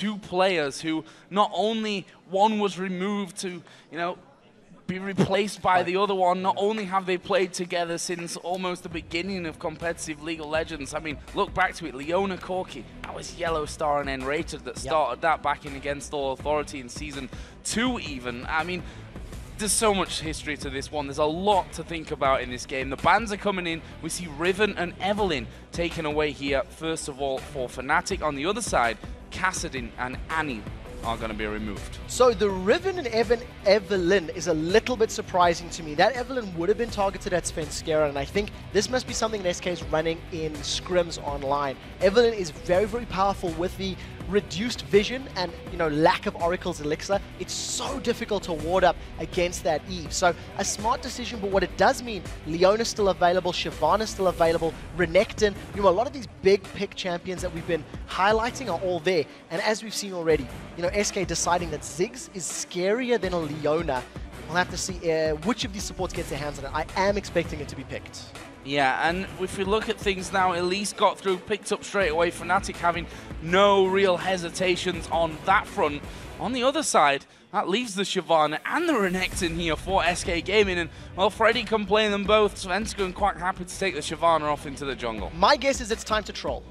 two players who not only one was removed to, be replaced by the other one. Not only have they played together since almost the beginning of competitive League of Legends. I mean, look back to it, Leona Corki, that was YellOwStaR and nRated that started that back in Against All Authority in Season 2 even. I mean, there's so much history to this one. There's a lot to think about in this game. The bans are coming in. We see Riven and Evelynn taken away here, first of all, for Fnatic. On the other side, Kassadin and Annie are going to be removed. So the Riven and Evelynn is a little bit surprising to me. That Evelynn would have been targeted at Svenskeren, and I think this must be something that SK is running in scrims online. Evelynn is very, very powerful with the reduced vision and lack of Oracle's Elixir. It's so difficult to ward up against that Eve. So a smart decision, but what it does mean, Leona's still available, Shyvana's still available, Renekton, a lot of these big pick champions that we've been highlighting are all there. And as we've seen already, SK deciding that Ziggs is scarier than a Leona. We'll have to see which of these supports gets their hands on it. I am expecting it to be picked. Yeah, and if we look at things now, Elise got through, picked up straight away, Fnatic having no real hesitations on that front. On the other side, that leaves the Shyvana and the Renekton here for SK Gaming, and well, Freddy can play them both. Svenskeren quite happy to take the Shyvana off into the jungle. My guess is it's time to troll.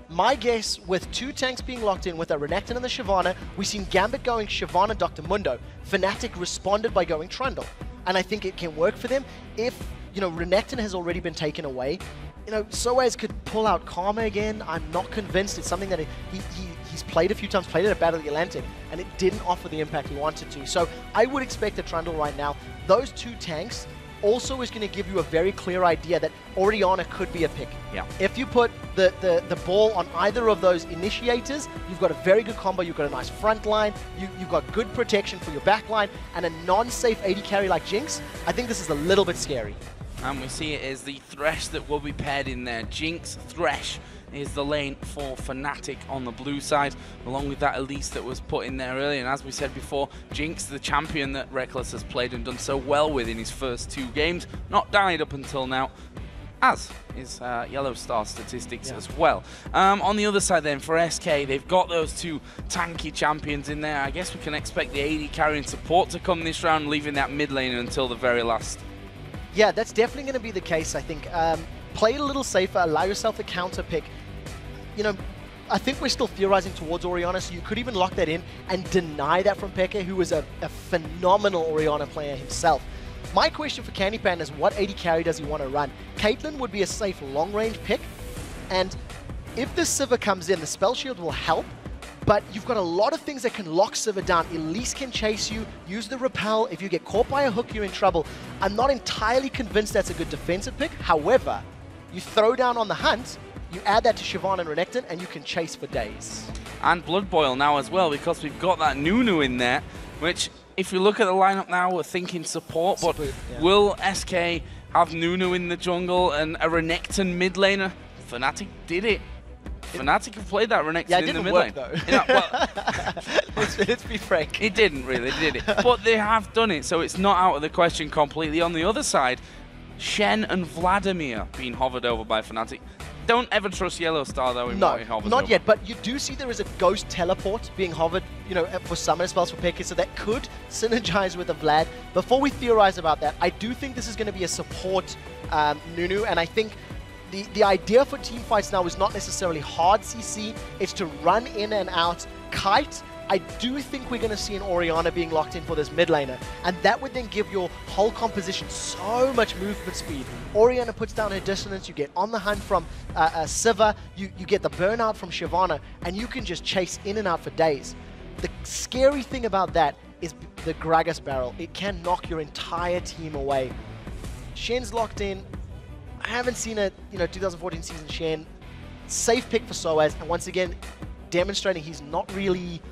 My guess, with two tanks being locked in with a Renekton and the Shyvana, we've seen Gambit going Shyvana, Dr. Mundo. Fnatic responded by going Trundle. And I think it can work for them if Renekton has already been taken away. sOAZ could pull out Karma again. I'm not convinced. It's something that he's played a few times, played it at Battle of the Atlantic, and it didn't offer the impact he wanted to. So I would expect a Trundle right now. Those two tanks also is going to give you a very clear idea that Orianna could be a pick. Yeah. If you put the ball on either of those initiators, you've got a very good combo, you've got a nice front line, you've got good protection for your back line, and a non-safe AD carry like Jinx. I think this is a little bit scary. And we see it as the Thresh that will be paired in there. Jinx, Thresh is the lane for Fnatic on the blue side, along with that Elise that was put in there earlier. And as we said before, Jinx, the champion that Rekkles has played and done so well with in his first 2 games, not died up until now, as is YellOwStaR statistics as well. On the other side then, for SK, they've got those 2 tanky champions in there. I guess we can expect the AD carrying support to come this round, leaving that mid lane until the very last. Yeah, that's definitely going to be the case, I think. Play it a little safer, allow yourself a counter pick. I think we're still theorizing towards Orianna, so you could even lock that in and deny that from Peke, who is a phenomenal Orianna player himself. My question for CandyPanda is, what AD carry does he want to run? Caitlyn would be a safe long-range pick, and if the Sivir comes in, the Spell Shield will help, but you've got a lot of things that can lock Sivir down. Elise can chase you, use the repel. If you get caught by a hook, you're in trouble. I'm not entirely convinced that's a good defensive pick. However, you throw down on the hunt, you add that to Shyvana and Renekton, and you can chase for days. And Blood Boil now as well, because we've got that Nunu in there, which, if you look at the lineup now, we're thinking support, but will SK have Nunu in the jungle and a Renekton mid laner? Fnatic did it. Fnatic have played that Renekton in the mid lane. Let's be frank. It didn't really, did it? But they have done it, so it's not out of the question completely. On the other side, Shen and Vladimir being hovered over by Fnatic. Don't ever trust YellOwStaR though in what he hovers not over. Yet, but you do see there is a ghost teleport being hovered, for summon spells for Peke, so that could synergize with the Vlad. Before we theorize about that, I do think this is going to be a support Nunu, and I think the idea for team fights now is not necessarily hard CC, it's to run in and out, kite. I do think we're going to see an Orianna being locked in for this mid laner, and that would then give your whole composition so much movement speed. Orianna puts down her dissonance, you get on the hunt from Sivir, you get the burnout from Shyvana, and you can just chase in and out for days. The scary thing about that is the Gragas barrel. It can knock your entire team away. Shen's locked in. I haven't seen a 2014 season Shen. Safe pick for sOAZ, and once again, demonstrating he's not really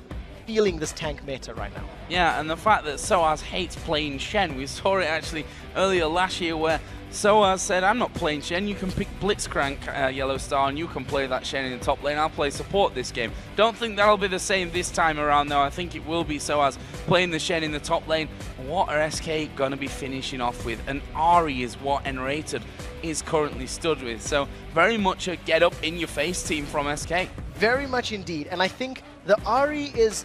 feeling this tank meta right now. Yeah, and the fact that sOAZ hates playing Shen, we saw it actually earlier last year where sOAZ said, I'm not playing Shen, you can pick Blitzcrank YellOwStaR and you can play that Shen in the top lane, I'll play support this game. Don't think that'll be the same this time around though, I think it will be sOAZ playing the Shen in the top lane. What are SK going to be finishing off with? And Ahri is what nRated is currently stood with, so very much a get up in your face team from SK. Very much indeed, and I think The Ahri is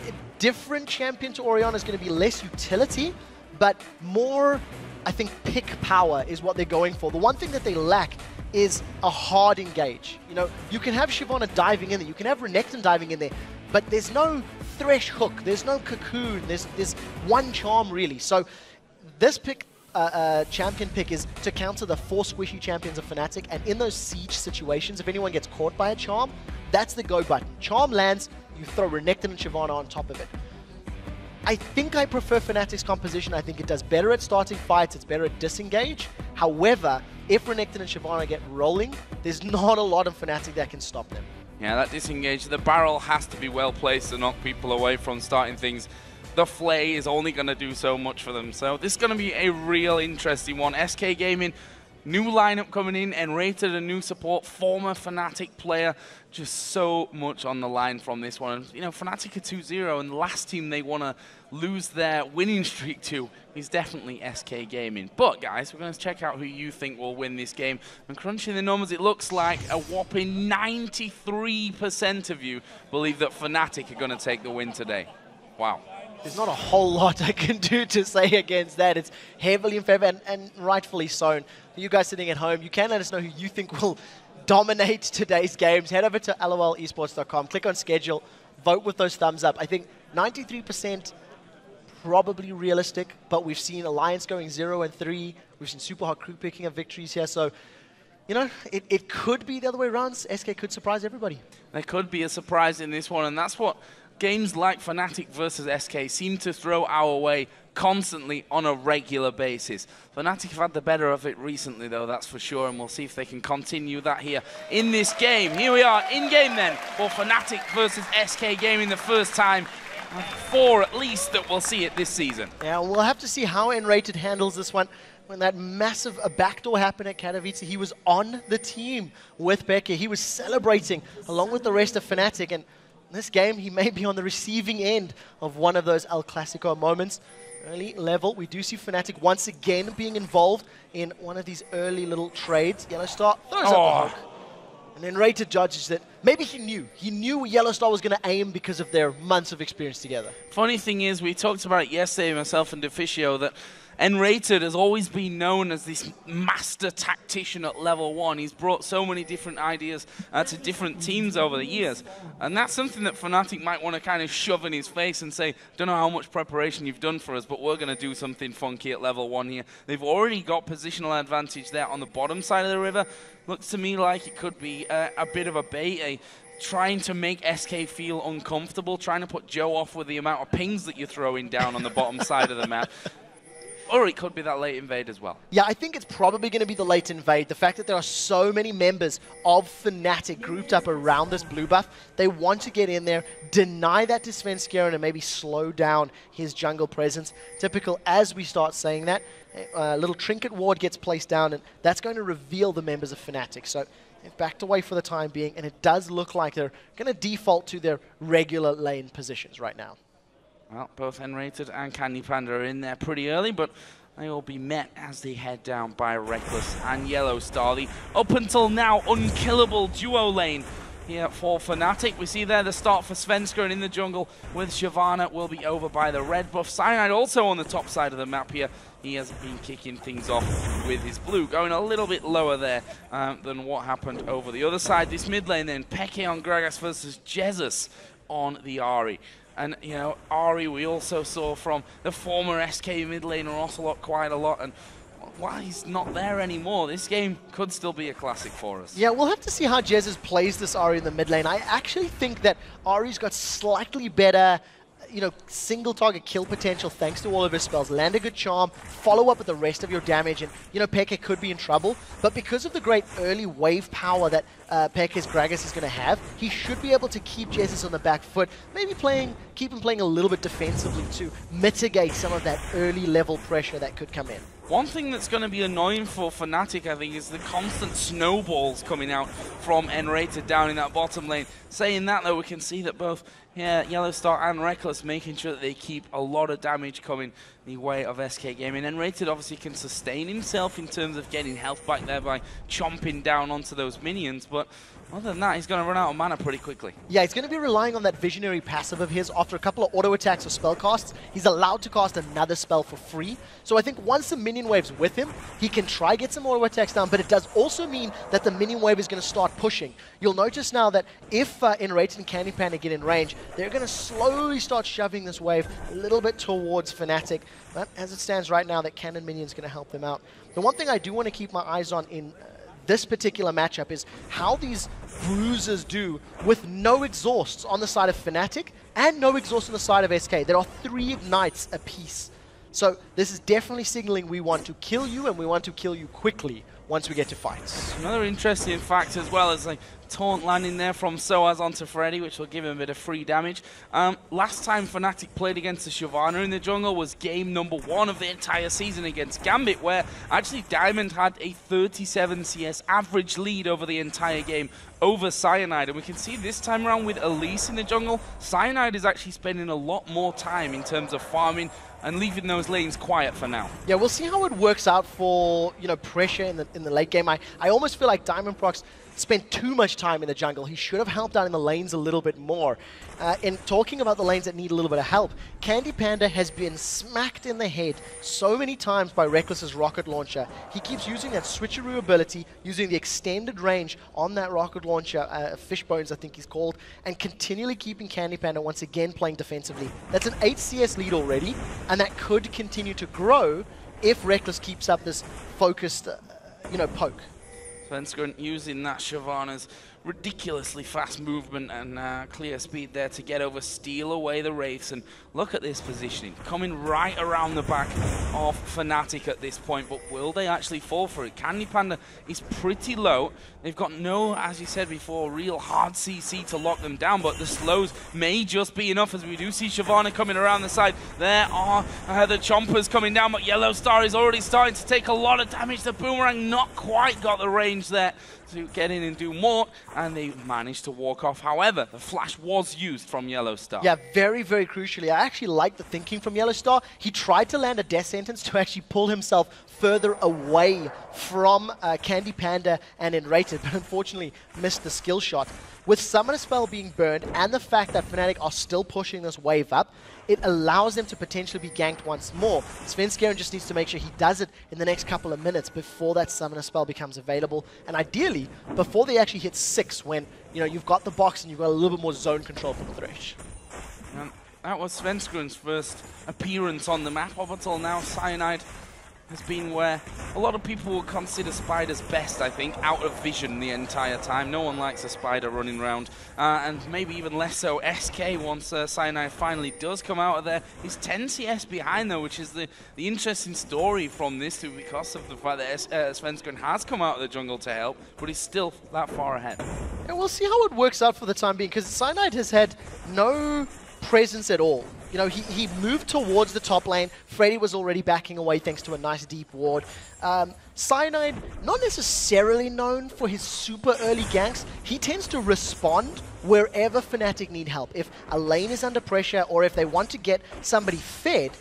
a different champion to Orianna. Is going to be less utility, but more, I think, pick power is what they're going for. The one thing that they lack is a hard engage. You know, you can have Shyvana diving in there, you can have Renekton diving in there, but there's no Thresh hook, there's no cocoon, there's one charm really. So this pick, champion pick is to counter the 4 squishy champions of Fnatic, and in those siege situations, if anyone gets caught by a charm, that's the go button. Charm lands, you throw Renekton and Shyvana on top of it. I think I prefer Fnatic's composition. I think it does better at starting fights, it's better at disengage. However, if Renekton and Shyvana get rolling, there's not a lot of Fnatic that can stop them. Yeah, that disengage, the barrel has to be well placed to knock people away from starting things. The Flay is only going to do so much for them. So this is going to be a real interesting one. SK Gaming, new lineup coming in, nRated, a new support, former Fnatic player. Just so much on the line from this one. You know, Fnatic are 2-0, and the last team they want to lose their winning streak to is definitely SK Gaming. But guys, we're going to check out who you think will win this game. And crunching the numbers, it looks like a whopping 93% of you believe that Fnatic are going to take the win today. Wow. There's not a whole lot I can do to say against that. It's heavily in favor, and rightfully so. For you guys sitting at home, you can let us know who you think will dominate today's games. Head over to LOLesports.com, click on schedule, vote with those thumbs up. I think 93% probably realistic, but we've seen Alliance going 0-3. We've seen Super Hot Crew picking up victories here, so you know, it could be the other way around. SK could surprise everybody. There could be a surprise in this one, and that's what games like Fnatic versus SK seem to throw our way constantly on a regular basis. Fnatic have had the better of it recently, though, that's for sure, and we'll see if they can continue that here in this game. Here we are, in-game then, for Fnatic versus SK Gaming, the first time for at least that we'll see it this season. Yeah, we'll have to see how nRated handles this one. When that massive backdoor happened at Katowice, he was on the team with xPeke. He was celebrating along with the rest of Fnatic, and this game, he may be on the receiving end of one of those El Clasico moments. Early level, we do see Fnatic once again being involved in one of these early little trades. YellOwStaR throws up the hook. And then nRated judges that maybe he knew. He knew YellOwStaR was going to aim because of their months of experience together. Funny thing is, we talked about it yesterday, myself and Deficio, that nRated has always been known as this master tactician at level 1. He's brought so many different ideas to different teams over the years. And that's something that Fnatic might want to kind of shove in his face and say, don't know how much preparation you've done for us, but we're going to do something funky at level 1 here. They've already got positional advantage there on the bottom side of the river. Looks to me like it could be a bit of a bait, trying to make SK feel uncomfortable, trying to put Joe off with the amount of pings that you're throwing down on the bottom side of the map. Or it could be that late invade as well. Yeah, I think it's probably going to be the late invade. The fact that there are so many members of Fnatic grouped up around this blue buff, they want to get in there, deny that to Svenskeren, and maybe slow down his jungle presence. Typical, as we start saying that, a little trinket ward gets placed down, and that's going to reveal the members of Fnatic. So they've backed away for the time being, and it does look like they're going to default to their regular lane positions right now. Well, both nRated and CandyPanda are in there pretty early, but they will be met as they head down by Rekkles and YellOwStaR. The up until now unkillable duo lane here for Fnatic. We see there the start for Svenskeren in the jungle with Shyvana will be over by the red buff. Cyanide also on the top side of the map here. He has been kicking things off with his blue, going a little bit lower there than what happened over the other side. This mid lane then, xPeke on Gragas versus Jesiz on the Ahri. And, you know, Ahri we also saw from the former SK mid laner Ocelot quite a lot. And while he's not there anymore, this game could still be a classic for us. Yeah, we'll have to see how Jesiz plays this Ahri in the mid lane. I actually think that Ahri's got slightly better, you know, single target kill potential thanks to all of his spells. Land a good charm, follow up with the rest of your damage, and, you know, xPeke could be in trouble. But because of the great early wave power that xPeke's Gragas is going to have, he should be able to keep Jesiz on the back foot, maybe keep him playing a little bit defensively to mitigate some of that early level pressure that could come in. One thing that's going to be annoying for Fnatic, I think, is the constant snowballs coming out from nRated down in that bottom lane. Saying that, though, we can see that both Yeah, YellOwStaR and Rekkles making sure that they keep a lot of damage coming the way of SK Gaming. nRated obviously can sustain himself in terms of getting health back there by chomping down onto those minions, but other than that, he's going to run out of mana pretty quickly. Yeah, he's going to be relying on that visionary passive of his. After a couple of auto attacks or spell casts, he's allowed to cast another spell for free. So I think once the minion wave's with him, he can try get some auto attacks down, but it does also mean that the minion wave is going to start pushing. You'll notice now that if nRated and CandyPanda get in range, they're going to slowly start shoving this wave a little bit towards Fnatic. But as it stands right now, that cannon minion's going to help them out. The one thing I do want to keep my eyes on in this particular matchup is how these bruisers do with no exhausts on the side of Fnatic and no exhaust on the side of SK. There are 3 ignites apiece. So this is definitely signaling we want to kill you, and we want to kill you quickly once we get to fights. Another interesting fact as well is like taunt landing there from sOAZ onto Freddy, which will give him a bit of free damage. Last time Fnatic played against the Shyvana in the jungle was game number 1 of the entire season against Gambit, where actually Diamond had a 37 CS average lead over the entire game over Cyanide. And we can see this time around with Elise in the jungle, Cyanide is actually spending a lot more time in terms of farming and leaving those lanes quiet for now. Yeah, we'll see how it works out for, pressure in the late game. I almost feel like Diamond Prox spent too much time in the jungle. He should have helped out in the lanes a little bit more. In talking about the lanes that need a little bit of help, CandyPanda has been smacked in the head so many times by Rekkles' rocket launcher. He keeps using that switcheroo ability, using the extended range on that rocket launcher, Fishbones I think he's called, and continually keeping CandyPanda once again playing defensively. That's an 8 CS lead already, and that could continue to grow if Rekkles keeps up this focused, poke. Svenskeren using that Shyvana's ridiculously fast movement and clear speed there to get over, steal away the Wraiths, and look at this positioning, coming right around the back of Fnatic at this point, but will they actually fall for it? CandyPanda is pretty low. They've got no, as you said before, real hard CC to lock them down, but the slows may just be enough, as we do see Shyvana coming around the side. There are the chompers coming down, but YellOwStaR is already starting to take a lot of damage. The boomerang not quite got the range there to get in and do more, and they managed to walk off. However, the flash was used from YellOwStaR. Yeah, very, very crucially. I actually like the thinking from YellOwStaR. He tried to land a death sentence to actually pull himself further away from CandyPanda and nRated, but unfortunately missed the skill shot. With Summoner Spell being burned and the fact that Fnatic are still pushing this wave up, it allows them to potentially be ganked once more. Svenskeren just needs to make sure he does it in the next couple of minutes before that Summoner Spell becomes available, and ideally before they actually hit 6, when you've got the box and you've got a little bit more zone control from the Thresh. That was Svenskeren's first appearance on the map. Up until now, Cyanide has been where a lot of people will consider Spider's best, I think, out of vision the entire time. No one likes a Spider running around, and maybe even less so SK once Cyanide finally does come out of there. He's 10 CS behind though, which is the interesting story from this too, because of the fact that Svenskeren has come out of the jungle to help, but he's still that far ahead. And we'll see how it works out for the time being, because Cyanide has had no presence at all. He moved towards the top lane. Freddy was already backing away thanks to a nice deep ward. Cyanide, not necessarily known for his super early ganks. He tends to respond wherever Fnatic need help. If a lane is under pressure or if they want to get somebody fed,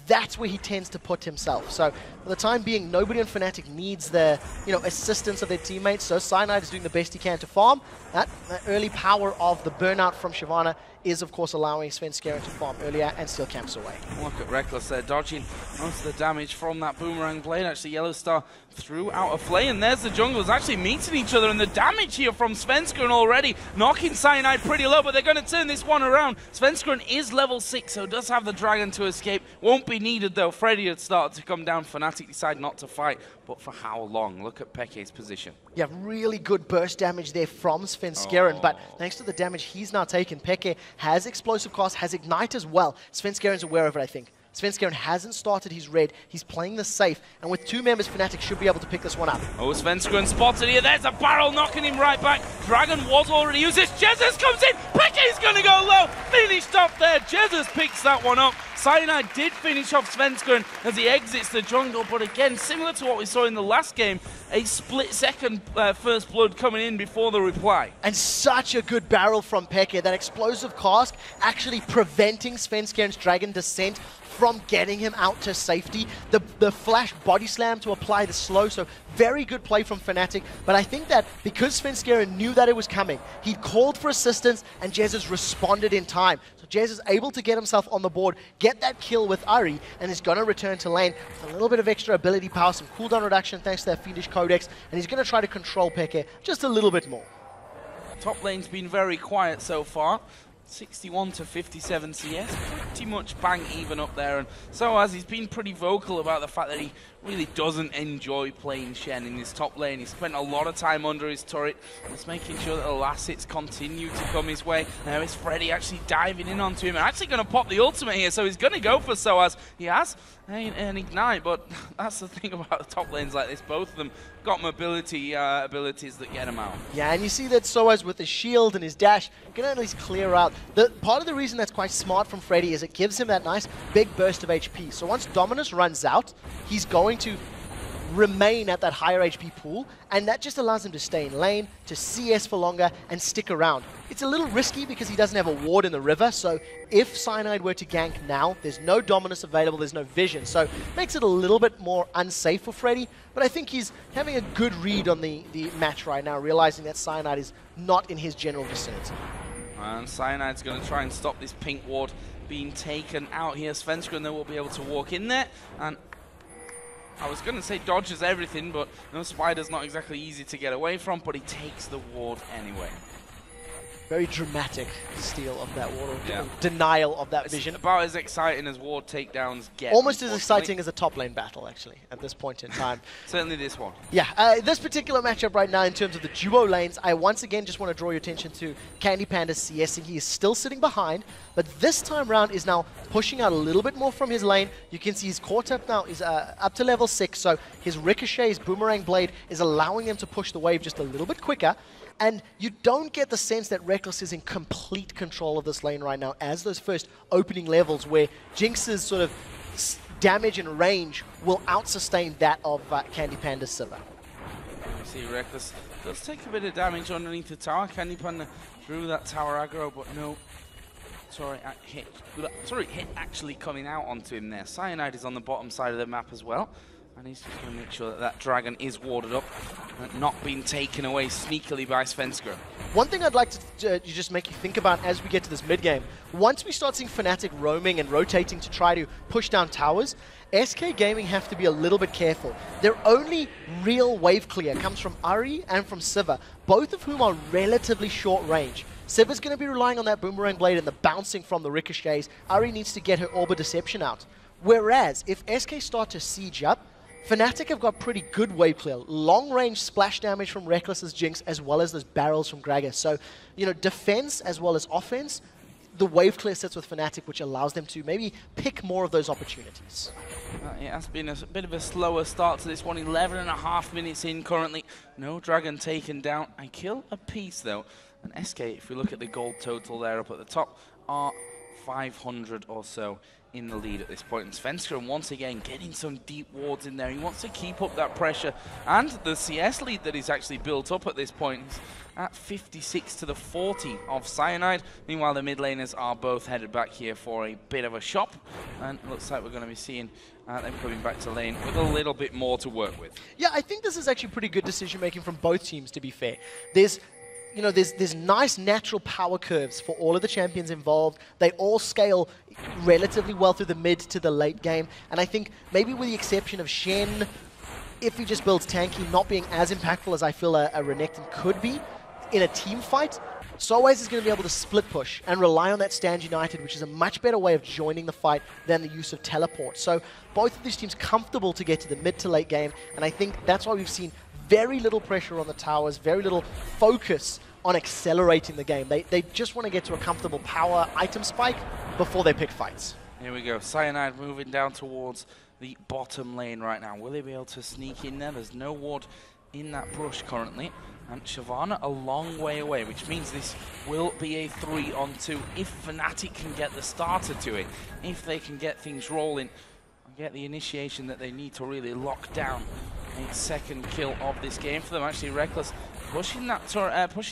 that's where he tends to put himself. So for the time being, nobody on Fnatic needs the assistance of their teammates. So Cyanide is doing the best he can to farm. That early power of the burnout from Shyvana is of course allowing Svenskeren to farm earlier and steal camps away. Look at Rekkles there, dodging most of the damage from that boomerang blade. Actually, YellOwStaR threw out a flame, and there's the junglers actually meeting each other, and the damage here from Svenskeren already knocking Cyanide pretty low, but they're going to turn this one around. Svenskeren is level 6, so does have the dragon to escape. Won't be needed though. Freddy had started to come down. Fnatic decide not to fight, but for how long? Look at Peke's position. Yeah, really good burst damage there from Svenskeren, but thanks to the damage he's now taken, Peke has explosive cast, has ignite as well. Svenskeren's aware of it, I think. Svenskeren hasn't started his red. He's playing this safe, and with 2 members, Fnatic should be able to pick this one up. Oh, Svenskeren spotted here. There's a barrel knocking him right back. Dragon was already used. Jesiz comes in. Peke's going to go low. Finished up there. Jesiz picks that one up. Cyanide did finish off Svenskeren as he exits the jungle, but again, similar to what we saw in the last game, a split-second first blood coming in before the reply. And such a good barrel from xPeke. That explosive cask actually preventing Svenskeren's Dragon Descent from getting him out to safety. The flash body slam to apply the slow, so very good play from Fnatic. But I think that because Svenskeren knew that it was coming, he called for assistance and Jesiz responded in time. So Jesiz able to get himself on the board, get that kill with Ahri, and is going to return to lane with a little bit of extra ability power, some cooldown reduction thanks to that Fiendish Codex, and he's going to try to control xPeke just a little bit more. Top lane's been very quiet so far. 61 to 57 CS, pretty much bang even up there, and sOAZ he's been pretty vocal about the fact that he really doesn't enjoy playing Shen in his top lane. He spent a lot of time under his turret, just making sure that the last hits continue to come his way. Now it's Freddy actually diving in onto him and actually going to pop the ultimate here, so he's going to go for sOAZ. He has an ignite, but that's the thing about the top lanes like this, both of them got mobility abilities that get him out. Yeah, and you see that sOAZ with his shield and his dash can at least clear out. Part of the reason that's quite smart from Freddy is it gives him that nice big burst of HP. So once Dominus runs out, he's going to remain at that higher HP pool, and that just allows him to stay in lane, to CS for longer, and stick around. It's a little risky because he doesn't have a ward in the river, so if Cyanide were to gank now, there's no Dominus available, there's no vision, so it makes it a little bit more unsafe for Freddy, but I think he's having a good read on the match right now, realizing that Cyanide is not in his general vicinity. And Cyanide's going to try and stop this pink ward being taken out here. Svenskeren then will be able to walk in there, and I was going to say dodges everything, but no, Spider's not exactly easy to get away from, but he takes the ward anyway. Very dramatic steal of that ward, denial of that vision. About as exciting as ward takedowns get. Almost as exciting as a top lane battle, actually, at this point in time. Certainly this one. Yeah, this particular matchup right now in terms of the duo lanes, I once again just want to draw your attention to CandyPanda CSing. He is still sitting behind, but this time round is now pushing out a little bit more from his lane. You can see he's caught up now, he's up to level 6, so his Ricochet, his Boomerang Blade is allowing him to push the wave just a little bit quicker. And you don't get the sense that Rekkles is in complete control of this lane right now, as those first opening levels where Jinx's sort of damage and range will out-sustain that of CandyPanda Sivir. You see Rekkles does take a bit of damage underneath the tower. CandyPanda drew that tower aggro, but no. Hit actually coming out onto him there. Cyanide is on the bottom side of the map as well. And he's just going to make sure that that dragon is warded up and not being taken away sneakily by Svenskeren. One thing I'd like to just make you think about as we get to this mid-game, once we start seeing Fnatic roaming and rotating to try to push down towers, SK Gaming have to be a little bit careful. Their only real wave clear comes from Ahri and from Sivir, both of whom are relatively short range. Sivir's going to be relying on that Boomerang Blade and the bouncing from the ricochets. Ahri needs to get her Orb of Deception out. Whereas, if SK start to siege up, Fnatic have got pretty good wave clear. Long-range splash damage from Rekkles' Jinx, as well as those barrels from Gragas. So, you know, defense as well as offense, the wave clear sits with Fnatic, which allows them to maybe pick more of those opportunities. It has been a bit of a slower start to this one. 11.5 minutes in currently. No dragon taken down. I kill a piece, though. And SK, if we look at the gold total there up at the top, are 500 or so in the lead at this point. And Svenskeren once again getting some deep wards in there. He wants to keep up that pressure, and the CS lead that he's actually built up at this point is at 56 to the 40 of Cyanide. Meanwhile, the mid laners are both headed back here for a bit of a shop, and it looks like we're going to be seeing them coming back to lane with a little bit more to work with. Yeah, I think this is actually pretty good decision making from both teams, to be fair. There's nice natural power curves for all of the champions involved. They all scale relatively well through the mid to the late game. And I think maybe with the exception of Shen, if he just builds tanky, not being as impactful as I feel a Renekton could be in a team fight, sOAZ is going to be able to split push and rely on that stand united, which is a much better way of joining the fight than the use of teleport. So both of these teams comfortable to get to the mid to late game, and I think that's why we've seen very little pressure on the towers, very little focus on accelerating the game. They just want to get to a comfortable power item spike before they pick fights. Here we go. Cyanide moving down towards the bottom lane right now. Will they be able to sneak in there? There's no ward in that brush currently. And Shyvana a long way away, which means this will be a 3-on-2 if Fnatic can get the starter to it. If they can get things rolling and get the initiation that they need to really lock down a second kill of this game for them. Actually, Rekkles pushing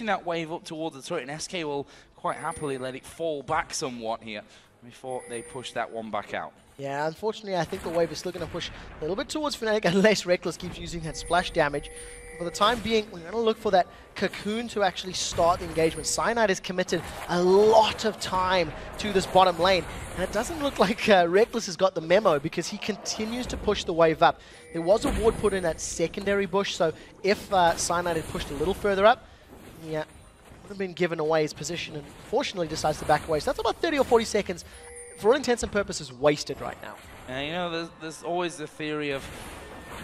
that wave up towards the turret, and SK will quite happily let it fall back somewhat here before they push that one back out. Yeah, unfortunately, I think the wave is still going to push a little bit towards Fnatic unless Rekkles keeps using that splash damage. For the time being, we're going to look for that cocoon to actually start the engagement. Cyanide has committed a lot of time to this bottom lane, and it doesn't look like Rekkles has got the memo because he continues to push the wave up. There was a ward put in that secondary bush, so if Cyanide had pushed a little further up, yeah, would have been given away his position, and fortunately decides to back away. So that's about 30 or 40 seconds, for all intents and purposes, wasted right now. You know, there's always the theory of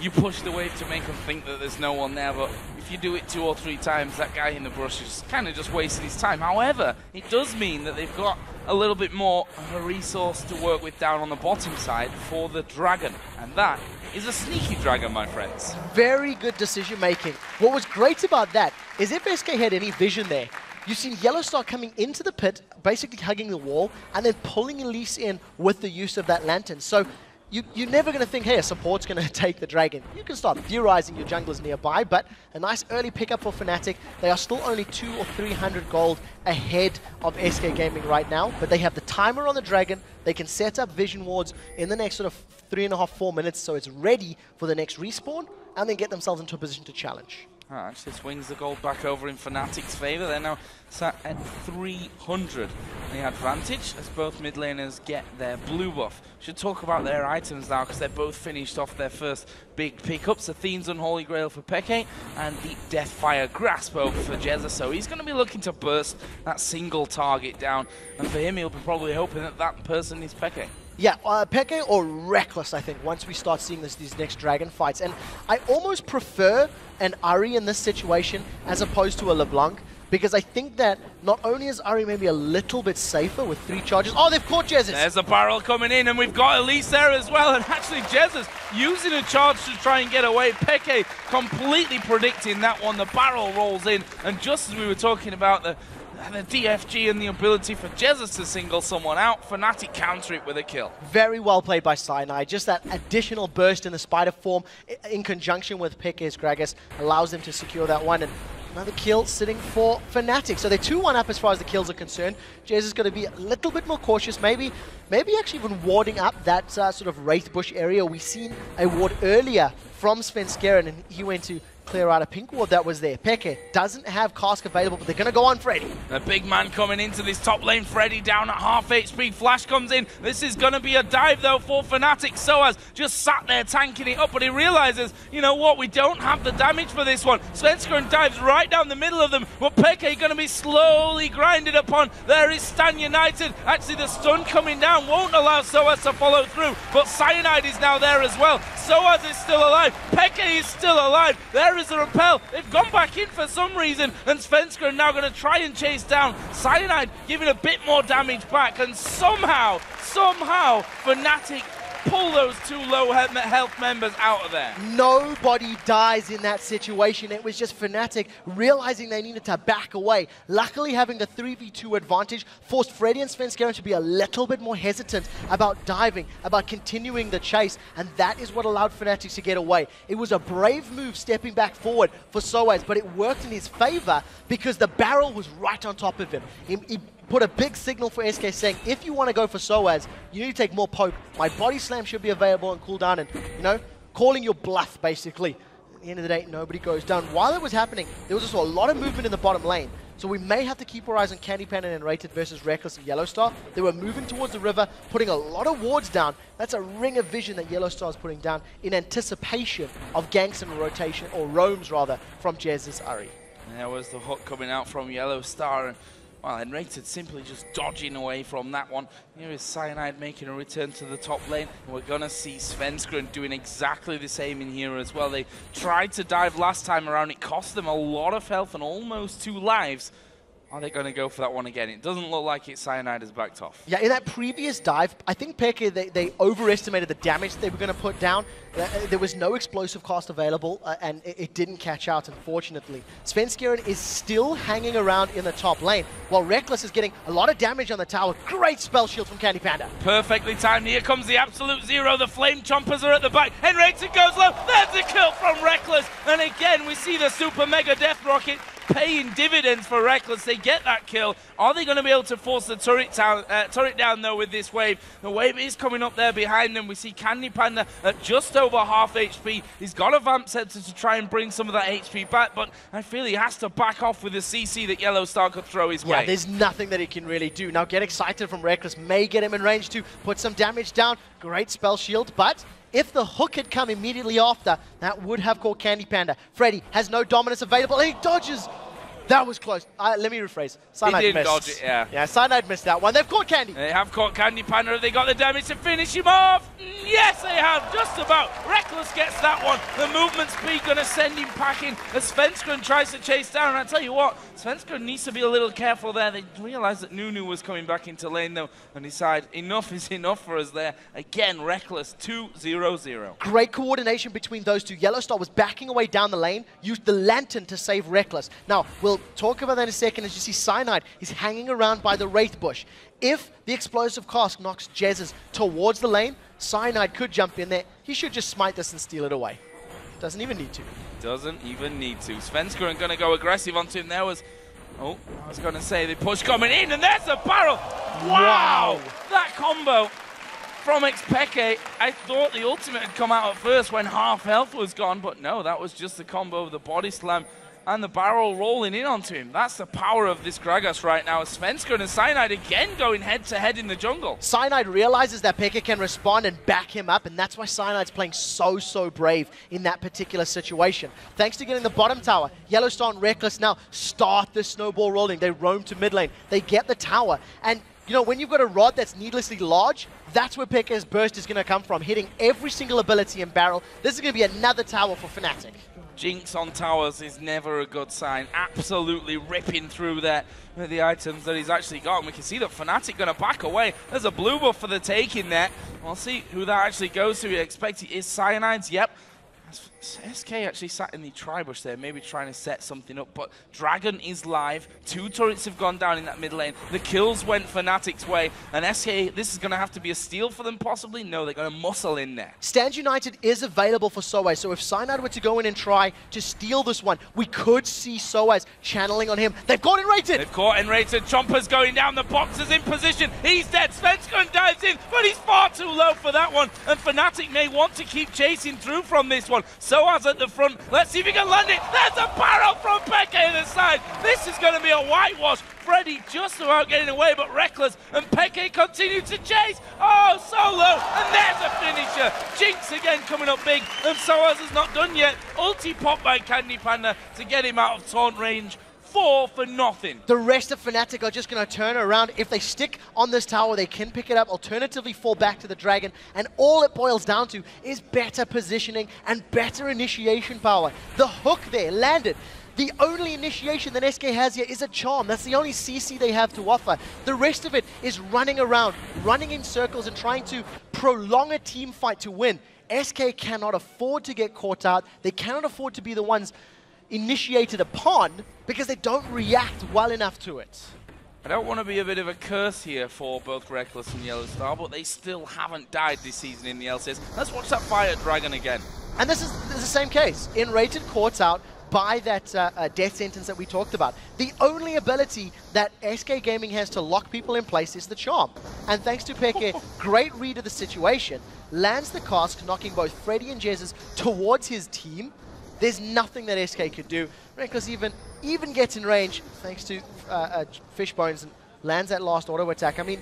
you push the wave to make them think that there's no one there, but if you do it 2 or 3 times, that guy in the brush is kind of just wasting his time. However, it does mean that they've got a little bit more of a resource to work with down on the bottom side for the dragon, and that is a sneaky dragon, my friends. Very good decision making. What was great about that is if SK had any vision there, you've seen YellOwStaR coming into the pit, basically hugging the wall, and then pulling Elise in with the use of that lantern. So you're never going to think, hey, a support's going to take the dragon. You can start theorizing your junglers nearby, but a nice early pickup for Fnatic. They are still only 200 or 300 gold ahead of SK Gaming right now, but they have the timer on the dragon. They can set up vision wards in the next sort of 3.5, 4 minutes, so it's ready for the next respawn, and then get themselves into a position to challenge. Actually swings the gold back over in Fnatic's favour. They're now sat at 300. The advantage as both mid laners get their blue buff. Should talk about their items now because they're both finished off their first big pickups. Athene's Unholy Grail for Peke and the Deathfire Grasp over for Jesiz. So he's going to be looking to burst that single target down. And for him, he'll be probably hoping that that person is Peke. Yeah, Peke or Rekkles, I think, once we start seeing these next dragon fights. And I almost prefer an Ahri in this situation as opposed to a LeBlanc, because I think that not only is Ahri maybe a little bit safer with 3 charges. Oh, they've caught Jesiz. There's a barrel coming in, and we've got Elise there as well. And actually, Jesiz using a charge to try and get away. Peke completely predicting that one. The barrel rolls in, and just as we were talking about the DFG and the ability for Jesiz to single someone out, Fnatic counter it with a kill. Very well played by Cyanide. Just that additional burst in the spider form in conjunction with Peke's Gragas allows them to secure that one. And another kill sitting for Fnatic. So they're 2-1 up as far as the kills are concerned. Jesiz is going to be a little bit more cautious, maybe actually even warding up that sort of Wraith Bush area. We've seen a ward earlier from Svenskeren, and he went to clear out a pink ward that was there. Peke doesn't have cask available, but they're going to go on Freddy. The big man coming into this top lane. Freddy down at half HP. Flash comes in. This is going to be a dive, though, for Fnatic. sOAZ just sat there tanking it up, but he realizes, you know what, we don't have the damage for this one. Svenskeren dives right down the middle of them, but Peke going to be slowly grinded upon. There is Stan United. Actually, the stun coming down won't allow sOAZ to follow through, but Cyanide is now there as well. sOAZ is still alive. Peke is still alive. There is a repel. They've gone back in for some reason, and Svenskeren now going to try and chase down Cyanide, giving a bit more damage back, and somehow Fnatic pull those 2 low health members out of there. Nobody dies in that situation. It was just Fnatic realizing they needed to back away. Luckily, having the 3v2 advantage forced Freddy and Svenskeren to be a little bit more hesitant about diving, about continuing the chase, and that is what allowed Fnatic to get away. It was a brave move stepping back forward for sOAZ, but it worked in his favor because the barrel was right on top of him. He put a big signal for SK saying, if you want to go for sOAZ, you need to take more poke. My body slam should be available on cooldown, and, you know, calling your bluff, basically. At the end of the day, nobody goes down. While it was happening, there was also a lot of movement in the bottom lane. So we may have to keep our eyes on CandyPanda and nRated versus Rekkles and YellOwStaR. They were moving towards the river, putting a lot of wards down. That's a ring of vision that YellOwStaR is putting down in anticipation of ganks and rotation, or roams rather, from Jesiz Ahri. And there was the hook coming out from YellOwStaR. Well, nRated simply just dodging away from that one. Here is Cyanide making a return to the top lane. We're going to see Svenskeren doing exactly the same in here as well. They tried to dive last time around. It cost them a lot of health and almost 2 lives. Are they going to go for that one again? It doesn't look like it. Cyanide has backed off. Yeah, in that previous dive, I think xPeke, they overestimated the damage they were going to put down. There was no explosive cost available, and it didn't catch out, unfortunately. Svenskeren is still hanging around in the top lane, while Rekkles is getting a lot of damage on the tower. Great spell shield from CandyPanda. Perfectly timed. Here comes the absolute zero. The flame chompers are at the back. nRated goes low. There's a kill from Rekkles. And again, we see the super mega death rocket paying dividends for Rekkles. They get that kill. Are they going to be able to force the turret down, though, with this wave? The wave is coming up there behind them. We see CandyPanda at just over half HP. He's got a Vamp Scepter to try and bring some of that HP back, but I feel he has to back off with the CC that YellOwStaR could throw his way. Yeah, there's nothing that he can really do. Now, Get Excited from Rekkles may get him in range to put some damage down. Great spell shield, but if the hook had come immediately after, that would have caught CandyPanda. Freddy has no dominance available, and he dodges. That was close. Let me rephrase. Cyanide he did missed. Dodge it, yeah. Yeah, Cyanide missed that one. They've caught Candy. They have caught CandyPanda. Have they got the damage to finish him off? Yes, they have. Just about. Rekkles gets that one. The movement speed going to send him packing as Svenskeren tries to chase down. And I tell you what, Svenskeren needs to be a little careful there. They realized that Nunu was coming back into lane, though, and decide enough is enough for us there. Again, Rekkles 2-0-0. Great coordination between those two. YellOwStaR was backing away down the lane, used the lantern to save Rekkles. Now, we'll talk about that in a second as you see Cyanide is hanging around by the Wraith Bush. If the explosive cast knocks Jesiz towards the lane, Cyanide could jump in there. He should just smite this and steal it away. Doesn't even need to. Doesn't even need to. Svenskeren going to go aggressive onto him. There was... Oh, I was going to say the push coming in, and there's a barrel. Wow! That combo from xPeke. I thought the ultimate had come out at first when half health was gone, but no, that was just the combo of the body slam and the barrel rolling in onto him. That's the power of this Gragas right now. Svenskeren and Cyanide again going head-to-head in the jungle. Cyanide realizes that xPeke can respond and back him up, and that's why Cyanide's playing so brave in that particular situation. Thanks to getting the bottom tower, YellOwStaR and Rekkles now start the snowball rolling. They roam to mid lane. They get the tower, and you know, when you've got a rod that's needlessly large, that's where xPeke's burst is going to come from, hitting every single ability and barrel. This is going to be another tower for Fnatic. Jinx on towers is never a good sign. Absolutely ripping through there with the items that he's actually got. And we can see that Fnatic going to back away. There's a blue buff for the taking there. We'll see who that actually goes to. We expect it is Cyanide's. Yep. SK actually sat in the tri-bush there, maybe trying to set something up, but Dragon is live. 2 turrets have gone down in that mid lane. The kills went Fnatic's way, and SK, this is going to have to be a steal for them possibly. No, they're going to muscle in there. Stand United is available for sOAZ, so if Cyanide were to go in and try to steal this one, we could see sOAZ channeling on him. They've got nRated! They've caught nRated. Chomper's going down. The box is in position. He's dead. Svenskeren dives in, but he's far too low for that one, and Fnatic may want to keep chasing through from this one. sOAZ at the front. Let's see if he can land it. There's a barrel from xPeke on the side. This is going to be a whitewash. Freddy just about getting away, but Rekkles and xPeke continue to chase. Oh, so low. And there's a finisher. Jinx again coming up big, and sOAZ is not done yet. Ulti pop by CandyPanda to get him out of taunt range. 4 for nothing. The rest of Fnatic are just going to turn around. If they stick on this tower, they can pick it up, alternatively fall back to the dragon, and all it boils down to is better positioning and better initiation power. The hook there landed. The only initiation that SK has here is a charm. That's the only CC they have to offer. The rest of it is running around, running in circles and trying to prolong a team fight to win. SK cannot afford to get caught out. They cannot afford to be the ones initiated upon because they don't react well enough to it. I don't want to be a bit of a curse here for both Rekkles and YellOwStaR, but they still haven't died this season in the LCS. Let's watch that fire dragon again. And this is the same case. nRated caught out by that death sentence that we talked about. The only ability that SK Gaming has to lock people in place is the charm. And thanks to xPeke, great read of the situation, lands the cast, knocking both Freddy and Jesiz towards his team. There's nothing that SK could do. Rekkles even gets in range thanks to Fishbones and lands that last auto attack. I mean,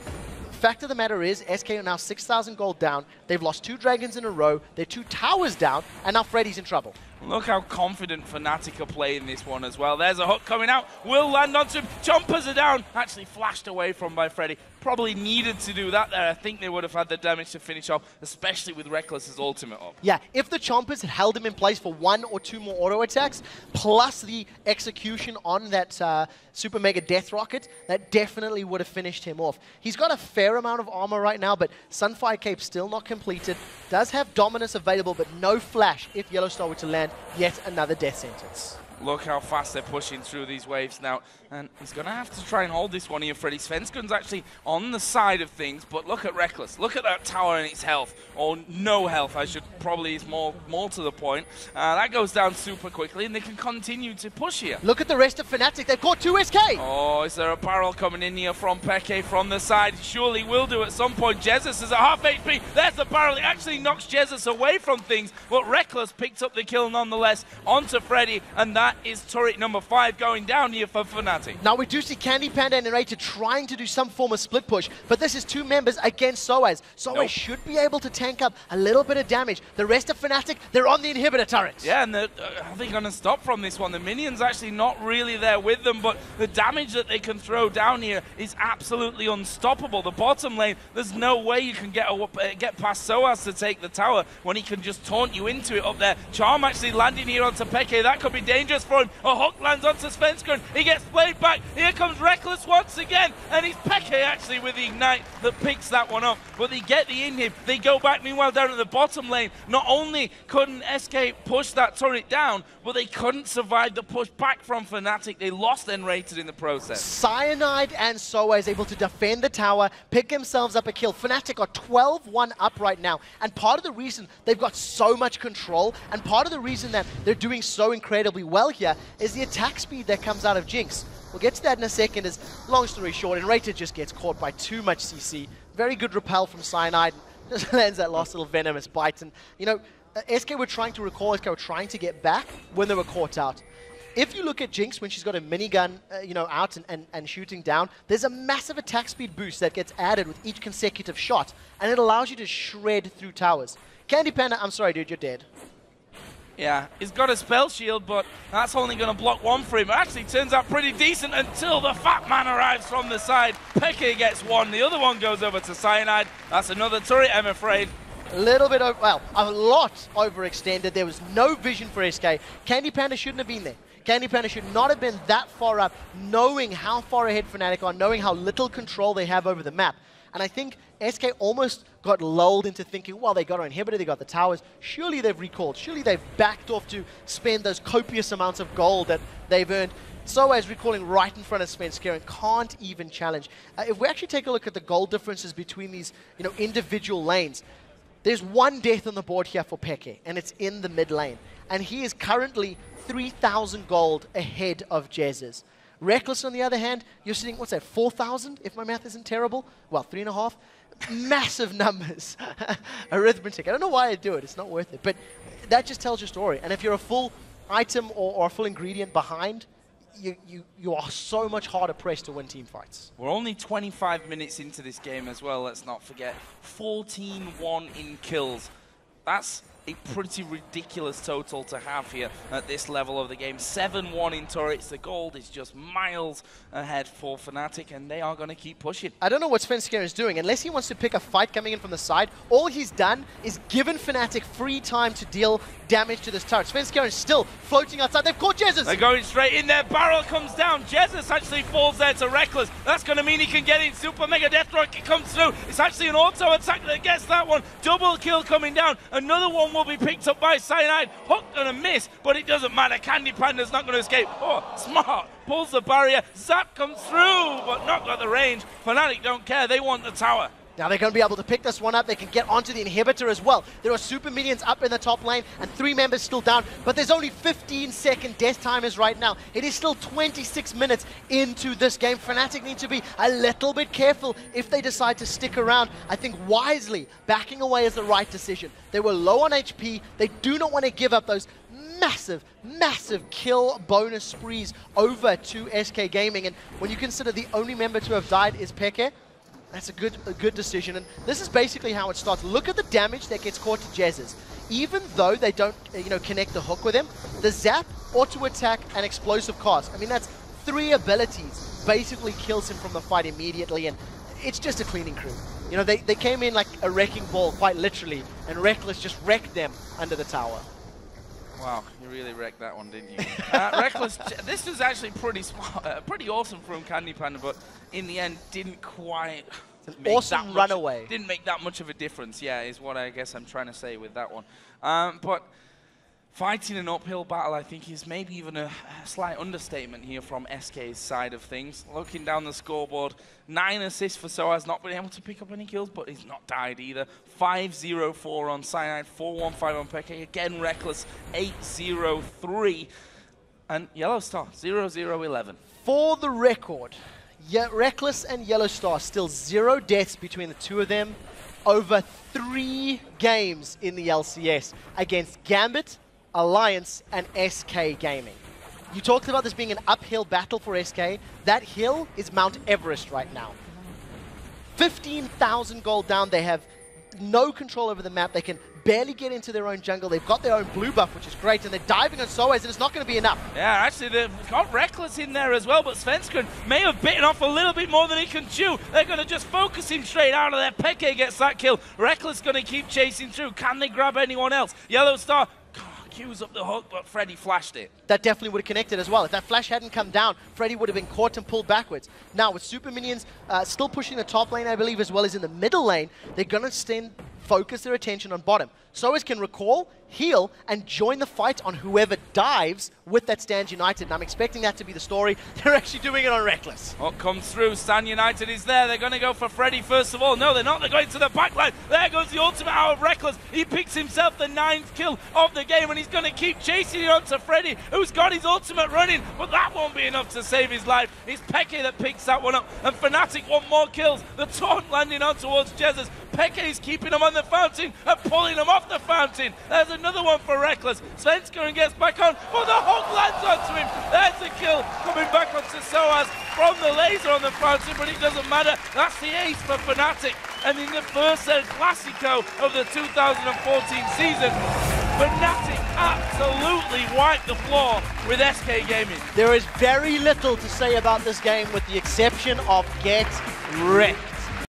fact of the matter is, SK are now 6,000 gold down. They've lost 2 dragons in a row. They're 2 towers down, and now Freddy's in trouble. Look how confident Fnatic are playing this one as well. There's a hook coming out. Will land onto him. Chompers are down. Actually flashed away from by Freddy. probably needed to do that there. I think they would have had the damage to finish off, especially with Rekkles' ultimate up. Yeah, if the Chompers had held him in place for 1 or 2 more auto attacks, plus the execution on that Super Mega Death Rocket, that definitely would have finished him off. He's got a fair amount of armor right now, but Sunfire Cape still not completed. Does have Dominus available, but no flash if YellOwStaR were to land yet another death sentence. Look how fast they're pushing through these waves now. And he's going to have to try and hold this one here, Freddy. Svenskeren's actually on the side of things, but look at Rekkles. Look at that tower and its health. Or no health, I should probably is more to the point. That goes down super quickly, and they can continue to push here. Look at the rest of Fnatic. They've caught 2 SK. Oh, is there a barrel coming in here from xPeke from the side? Surely will do at some point. Jesiz is at half HP. There's the barrel. It actually knocks Jesiz away from things, but Rekkles picked up the kill nonetheless onto Freddy, and that is turret number 5 going down here for Fnatic. Now we do see CandyPanda and nRated trying to do some form of split push, but this is 2 members against sOAZ. sOAZ should be able to tank up a little bit of damage. The rest of Fnatic, they're on the inhibitor turrets. Yeah, and are they going to stop from this one? The minions actually not really there with them, but the damage that they can throw down here is absolutely unstoppable. The bottom lane, there's no way you can get past sOAZ to take the tower when he can just taunt you into it up there. Charm actually landing here onto xPeke. That could be dangerous for him. A hook lands onto Svenskeren. He gets played back. Here comes Rekkles once again, and it's xPeke actually with the ignite that picks that one up. But they get the inhib. They go back. Meanwhile, down at the bottom lane, not only couldn't SK push that turret down, but they couldn't survive the push back from Fnatic. They lost nRated in the process. Cyanide and sOAZ able to defend the tower, pick themselves up a kill. Fnatic are 12-1 up right now, and part of the reason they've got so much control, and part of the reason that they're doing so incredibly well here, is the attack speed that comes out of Jinx. We'll get to that in a second. As long story short, nRated just gets caught by too much CC. Very good repel from Cyanide. Just lands that last little venomous bite. And, you know, SK were trying to recall, SK were trying to get back when they were caught out. If you look at Jinx when she's got a minigun, you know, out and shooting down, there's a massive attack speed boost that gets added with each consecutive shot, and it allows you to shred through towers. CandyPanda, I'm sorry, dude, you're dead. Yeah, he's got a spell shield, but that's only going to block one for him. It actually turns out pretty decent until the fat man arrives from the side. xPeke gets one. The other one goes over to Cyanide. That's another turret, I'm afraid. A little bit, well, a lot overextended. There was no vision for SK. CandyPanda shouldn't have been there. CandyPanda should not have been that far up, knowing how far ahead Fnatic are, knowing how little control they have over the map. And I think SK almost got lulled into thinking, well, they got our inhibitor, they got the towers. Surely they've recalled. Surely they've backed off to spend those copious amounts of gold that they've earned. sOAZ recalling right in front of Svenskeren, can't even challenge. If we actually take a look at the gold differences between these, you know, individual lanes, there's 1 death on the board here for xPeke, and it's in the mid lane. And he is currently 3,000 gold ahead of Jesiz. Rekkles, on the other hand, you're sitting, what's that, 4,000, if my math isn't terrible? Well, 3.5. Massive numbers. Arithmetic. I don't know why I do it. It's not worth it. But that just tells your story. And if you're a full item or a full ingredient behind, you are so much harder pressed to win team fights. We're only 25 minutes into this game as well, let's not forget. 14-1 in kills. That's a pretty ridiculous total to have here at this level of the game. 7-1 in turrets. The gold is just miles ahead for Fnatic, and they are going to keep pushing. I don't know what Svenskeren is doing. Unless he wants to pick a fight coming in from the side, all he's done is given Fnatic free time to deal damage to this turret. Svenskeren is still floating outside. They've caught Jesiz. They're going straight in there. Barrel comes down. Jesiz actually falls there to Rekkles. That's going to mean he can get in. Super Mega Death Rocket comes through. It's actually an auto attack that gets that one. Double kill coming down. Another one will be picked up by Cyanide. Hook gonna miss, but it doesn't matter. CandyPanda's not gonna escape. Oh, smart. Pulls the barrier. Zap comes through, but not got the range. Fnatic don't care. They want the tower. Now they're going to be able to pick this one up. They can get onto the inhibitor as well. There are super minions up in the top lane and 3 members still down, but there's only 15-second death timers right now. It is still 26 minutes into this game. Fnatic need to be a little bit careful if they decide to stick around. I think wisely, backing away is the right decision. They were low on HP. They do not want to give up those massive, massive kill bonus sprees over to SK Gaming. And when you consider the only member to have died is xPeke, that's a good decision, and this is basically how it starts. Look at the damage that gets caught to Jesiz. Even though they don't, you know, connect the hook with him, the zap, auto attack, and explosive cast. I mean, that's 3 abilities. Basically kills him from the fight immediately, and it's just a cleaning crew. You know, they came in like a wrecking ball, quite literally, and Rekkles just wrecked them under the tower. Wow, you really wrecked that one, didn't you? Rekkles, this was actually pretty smart, pretty awesome from CandyPanda, but in the end didn't quite make Awesome runaway. Didn't make that much of a difference, yeah, is what I guess I'm trying to say with that one. But fighting an uphill battle, I think, is maybe even a slight understatement here from SK's side of things. Looking down the scoreboard, 9 assists for sOAZ, not been able to pick up any kills, but he's not died either. 5-0-4 on Cyanide, 4-1-5 on xPeke. Again, Rekkles, 8-0-3. And YellOwStaR, 0-0-11. For the record, Rekkles and YellOwStaR, still 0 deaths between the two of them over 3 games in the LCS against Gambit, Alliance, and SK Gaming. You talked about this being an uphill battle for SK. That hill is Mount Everest right now. 15,000 gold down. They have no control over the map. They can barely get into their own jungle. They've got their own blue buff, which is great, and they're diving on sOAZ, and it's not going to be enough. Yeah, actually, they've got Rekkles in there as well, but Svenskeren may have bitten off a little bit more than he can chew. They're going to just focus him straight out of there. xPeke gets that kill. Rekkles going to keep chasing through. Can they grab anyone else? YellOwStaR queues up the hook, but Freddy flashed it. That definitely would have connected as well. If that flash hadn't come down, Freddy would have been caught and pulled backwards. Now, with Super Minions still pushing the top lane, I believe, as well as in the middle lane, they're going to focus their attention on bottom. sOAZ can recall, heal, and join the fight on whoever dives with that Stand United. And I'm expecting that to be the story. They're actually doing it on Rekkles. What comes through? Stand United is there. They're going to go for Freddy first of all. No, they're not. They're going to the backline. There goes the ultimate out of Rekkles. He picks himself the 9th kill of the game, and he's going to keep chasing it on to Freddy, who's got his ultimate running, but that won't be enough to save his life. It's xPeke that picks that one up, and Fnatic want more kills. The taunt landing on towards Jesiz. xPeke is keeping him on the fountain and pulling him off the fountain. There's another one for Rekkles. Svenskeren gets back on, but the hook lands onto him. There's the kill coming back onto sOAZ from the laser on the fountain, but it doesn't matter. That's the ace for Fnatic. And in the first El Clasico of the 2014 season, Fnatic absolutely wiped the floor with SK Gaming. There is very little to say about this game with the exception of get wrecked.